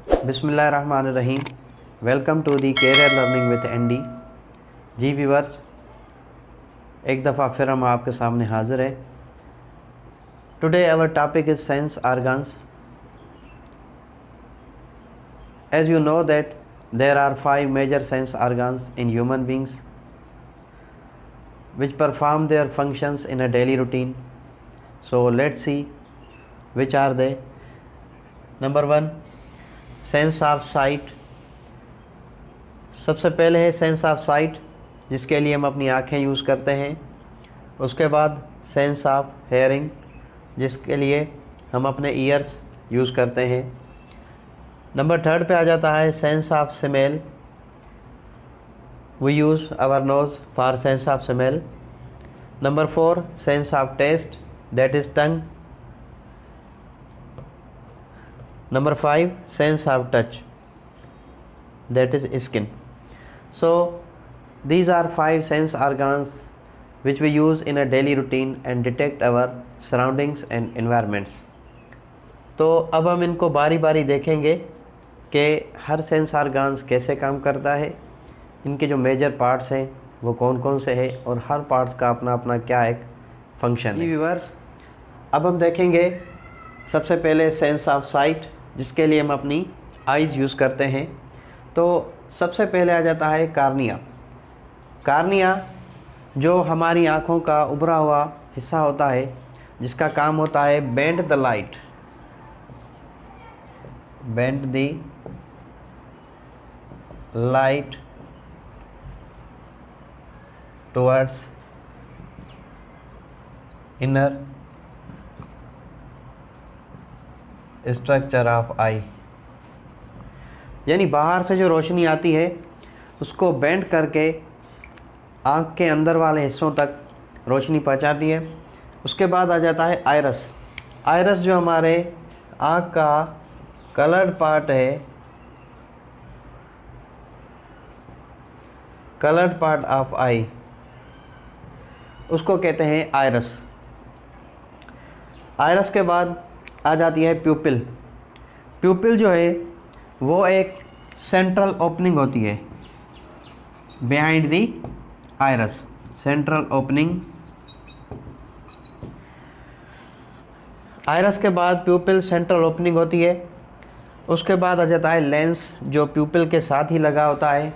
बिस्मिल्लाहिर्रहमानिर्रहीम। Welcome to the career learning with ND. जी viewers, एक दफ़ा फिर हम आपके सामने हाज़िर हैं। Today our topic is sense organs. As you know that there are 5 major sense organs in human beings which perform their functions in a daily routine. So let's see which are they. Number 1, sense of site. सबसे पहले है sense of site, जिसके लिए हम अपनी आँखें use करते हैं। उसके बाद सेंस ऑफ हेयरिंग, जिसके लिए हम अपने ईयर्स यूज़ करते हैं। नंबर 3 पे आ जाता है sense of smell. We use our nose for sense of smell. Number 4, sense of taste, that is tongue. Number 5, sense of touch, that is skin. So these are 5 sense organs which we use in a daily routine and detect our surroundings and environments. तो अब हम इनको बारी बारी देखेंगे कि हर sense organs कैसे काम करता है, इनके जो मेजर पार्ट्स हैं वो कौन कौन से हैं और हर पार्ट्स का अपना अपना क्या एक फंक्शन है। व्यूअर्स, अब हम देखेंगे सबसे पहले सेंस ऑफ साइट, जिसके लिए हम अपनी आइज़ यूज़ करते हैं। तो सबसे पहले आ जाता है कार्निया। कार्निया जो हमारी आँखों का उभरा हुआ हिस्सा होता है, जिसका काम होता है bend the light, bend the light towards inner structure of eye, यानी बाहर से जो रोशनी आती है उसको बेंड करके आँख के अंदर वाले हिस्सों तक रोशनी पहुंचाती है। उसके बाद आ जाता है आइरस। आइरस जो हमारे आँख का कलर्ड पार्ट है, कलर्ड पार्ट ऑफ आई, उसको कहते हैं आइरस। आइरस के बाद आ जाती है प्यूपिल। प्यूपिल जो है वो एक सेंट्रल ओपनिंग होती है behind the iris, central opening. Iris के बाद प्यूपिल सेंट्रल ओपनिंग होती है। उसके बाद आ जाता है लेंस, जो प्यूपिल के साथ ही लगा होता है,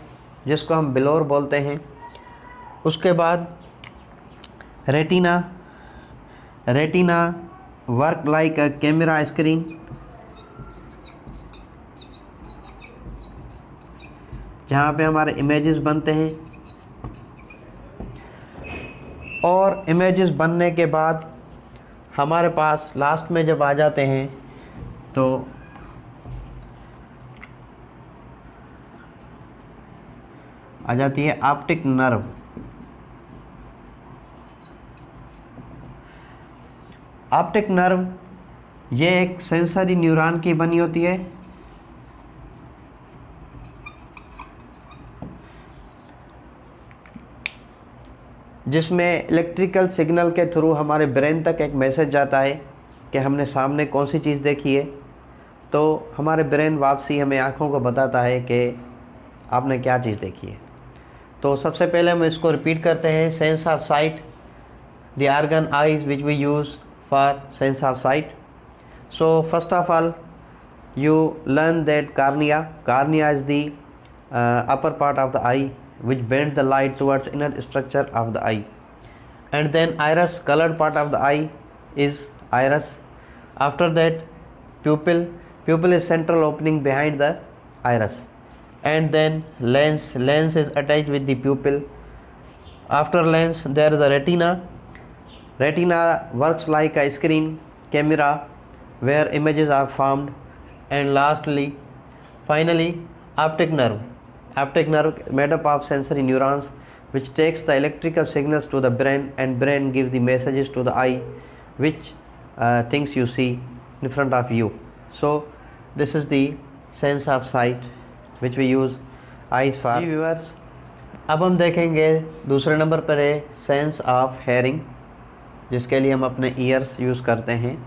जिसको हम बिलोर बोलते हैं। उसके बाद retina. Retina work like a camera screen, जहाँ पे हमारे इमेजेस बनते हैं। और इमेजेस बनने के बाद हमारे पास लास्ट में जब आ जाते हैं तो आ जाती है ऑप्टिक नर्व। ऑप्टिक नर्व ये एक सेंसरी न्यूरॉन की बनी होती है, जिसमें इलेक्ट्रिकल सिग्नल के थ्रू हमारे ब्रेन तक एक मैसेज जाता है कि हमने सामने कौन सी चीज़ देखी है। तो हमारे ब्रेन वापसी हमें आँखों को बताता है कि आपने क्या चीज़ देखी है। तो सबसे पहले हम इसको रिपीट करते हैं। Sense of sight, the organ eyes which we use for sense of sight. So first of all you learn that cornea is the upper part of the eye which bends the light towards inner structure of the eye. And then iris, colored part of the eye is iris. After that pupil is central opening behind the iris. And then lens is attached with the pupil. After lens there is the retina. Retina works like a screen camera where images are formed. And lastly, finally, optic nerve. Optic nerve made up of sensory neurons which takes the electrical signals to the brain, and brain gives the messages to the eye which things you see in front of you. So this is the sense of sight which we use eyes for. Viewers, अब हम देखेंगे दूसरे number पर है sense of hearing, जिसके लिए हम अपने ईयर्स यूज़ करते हैं।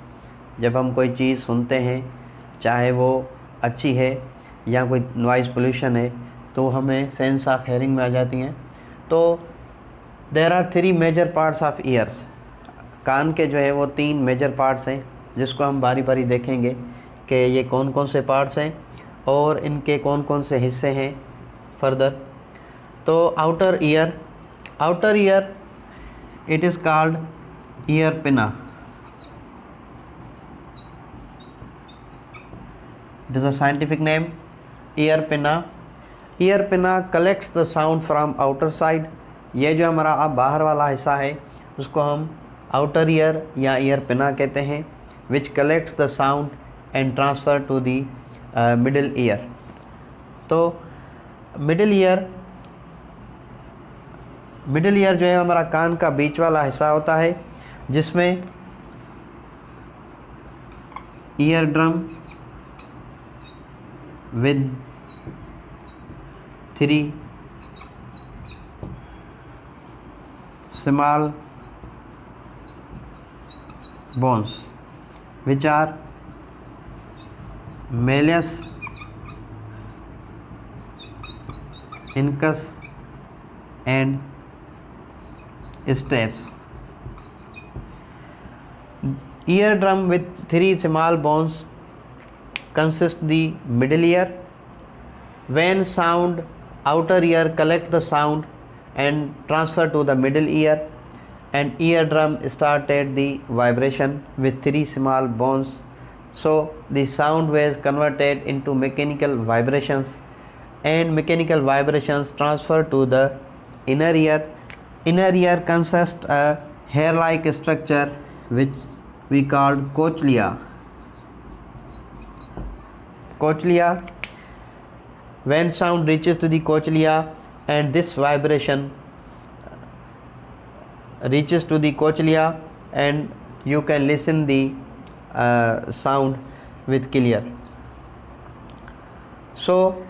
जब हम कोई चीज़ सुनते हैं, चाहे वो अच्छी है या कोई नॉइज़ पोल्यूशन है तो हमें सेंस ऑफ हेयरिंग में आ जाती हैं। तो there are 3 major parts of ears. कान के जो है वो 3 मेजर पार्ट्स हैं, जिसको हम बारी बारी देखेंगे कि ये कौन कौन से पार्ट्स हैं और इनके कौन कौन से हिस्से हैं फर्दर। तो outer ear it is called year पिना। It is a scientific name year पिना। ईयर पिना collects the sound from outer side. ये जो हमारा बाहर वाला हिस्सा है उसको हम आउटर ईयर या ईयर पिना कहते हैं, which collects the sound and transfer to the middle ear. तो मिडिल ईयर जो है हमारा कान का बीच वाला हिस्सा होता है, जिसमें ear drum with 3 small bones which are malleus, incus and stapes. Eardrum with 3 small bones consist the middle ear. When sound outer ear collect the sound and transfer to the middle ear, and eardrum started the vibration with 3 small bones. So the sound waves converted into mechanical vibrations, and mechanical vibrations transfer to the inner ear. Inner ear consists a hair-like structure which we called cochlea. When sound reaches to the cochlea and this vibration reaches to the cochlea, and you can listen the sound with clear. So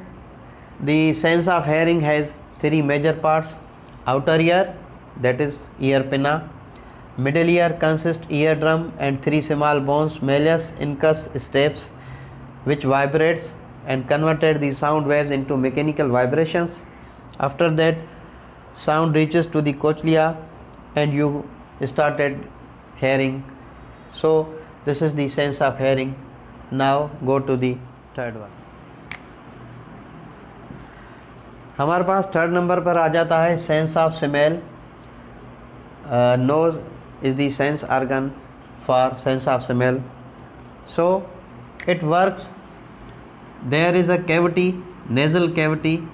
the sense of hearing has 3 major parts. Outer ear, that is ear pinna. Middle ear consists eardrum and 3 small bones, malleus, incus, stapes, which vibrates and converted the sound waves into mechanical vibrations. After that, sound reaches to the cochlea and you started hearing. So this is the sense of hearing. Now go to the third one. हमारे पास third number पर आ जाता है sense of smell. Nose is the sense organ for sense of smell. So it works. There is a cavity, nasal cavity,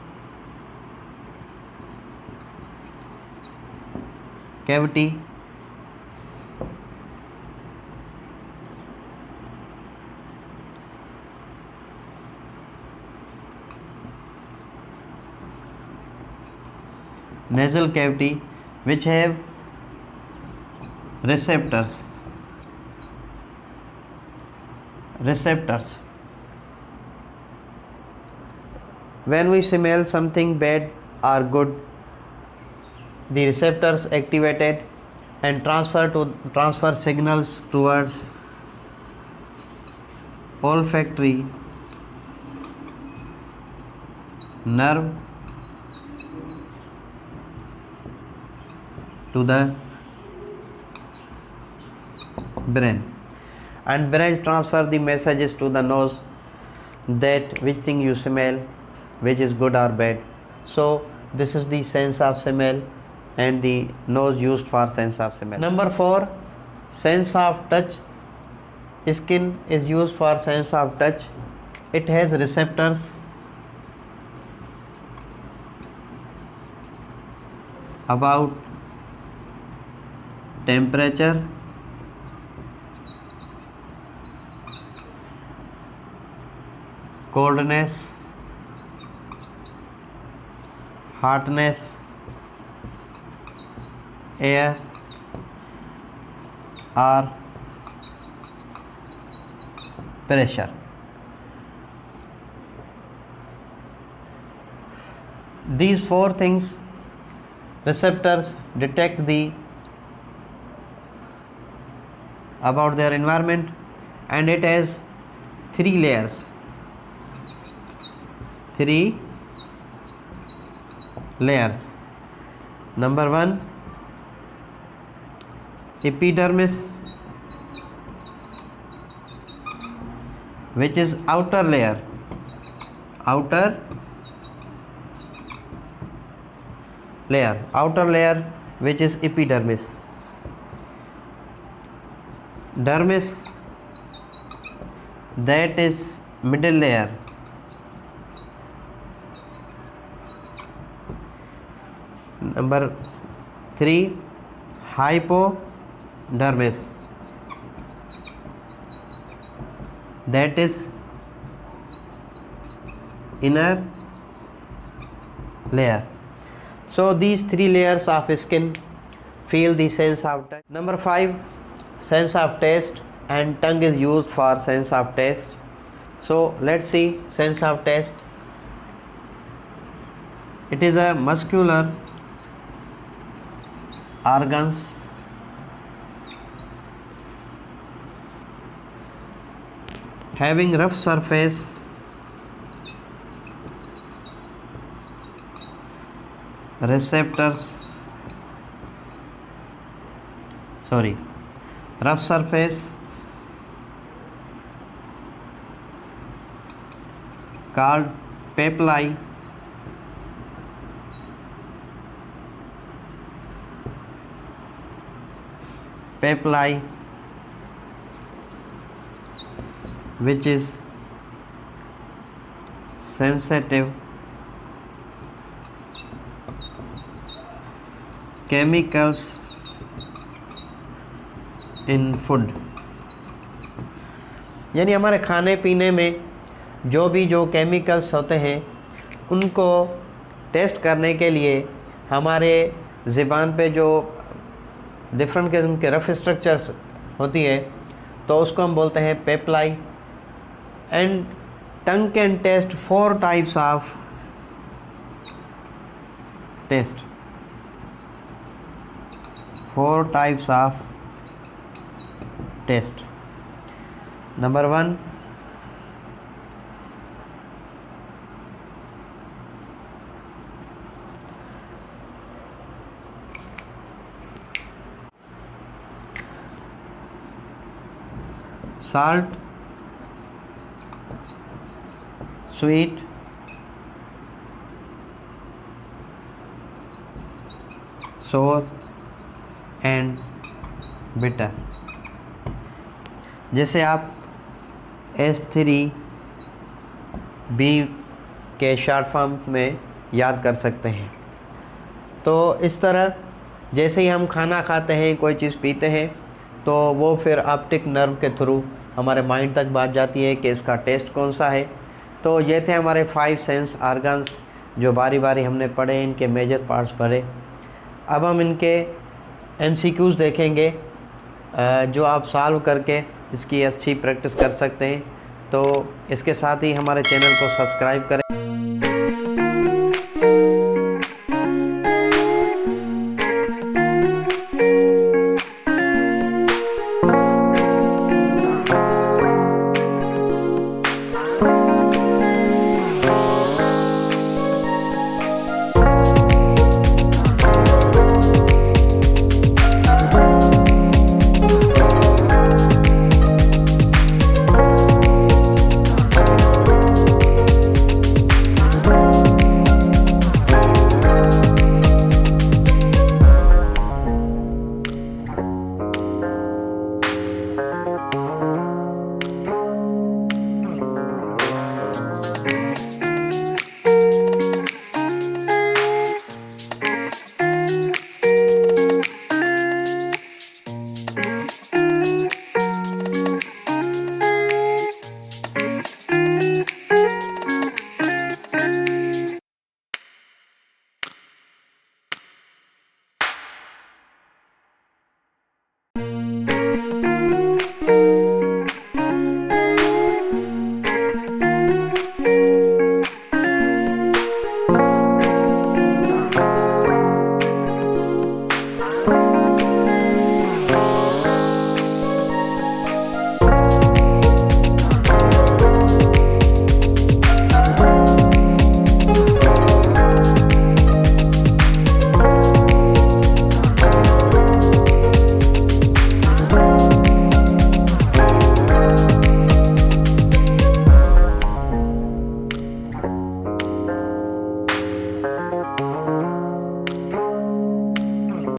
which have receptors. When we smell something bad or good, the receptors activated and transfer signals towards olfactory nerve to the brain, and brain transfer the messages to the nose that which thing you smell, which is good or bad. So this is the sense of smell and the nose used for sense of smell. Number 4, sense of touch. Skin is used for sense of touch. It has receptors about temperature, coldness, hotness, air or pressure. These 4 things, receptors detect the about their environment, and it has 3 layers. 3 layers. Number 1, epidermis, which is outer layer which is epidermis. Dermis, that is middle layer. Number 3, hypodermis, that is inner layer. So these 3 layers of skin feel the sense of touch. Number 5, sense of taste, and tongue is used for sense of taste. So let's see sense of taste. It is a muscular organs having rough surface, rough surface called papillae, which is sensitive chemicals in food. यानी हमारे खाने पीने में जो chemicals होते हैं उनको test करने के लिए हमारे ज़बान पे जो डिफरेंट किस्म के रफ स्ट्रक्चर्स होती है तो उसको हम बोलते हैं papillae. And tongue can taste 4 types of taste. 4 types of taste. Number 1, salt, sweet, sour and bitter. जैसे आप S3B के शॉर्ट फॉर्म में याद कर सकते हैं. तो इस तरह जैसे ही हम खाना खाते हैं, कोई चीज़ पीते हैं, तो वो फिर ऑप्टिक नर्व के थ्रू हमारे माइंड तक बात जाती है कि इसका टेस्ट कौन सा है. तो ये थे हमारे 5 सेंस ऑर्गन्स जो बारी बारी हमने पढ़े, इनके मेजर पार्ट्स पढ़े. अब हम इनके MCQs देखेंगे जो आप सॉल्व करके इसकी अच्छी प्रैक्टिस कर सकते हैं. तो इसके साथ ही हमारे चैनल को सब्सक्राइब करें.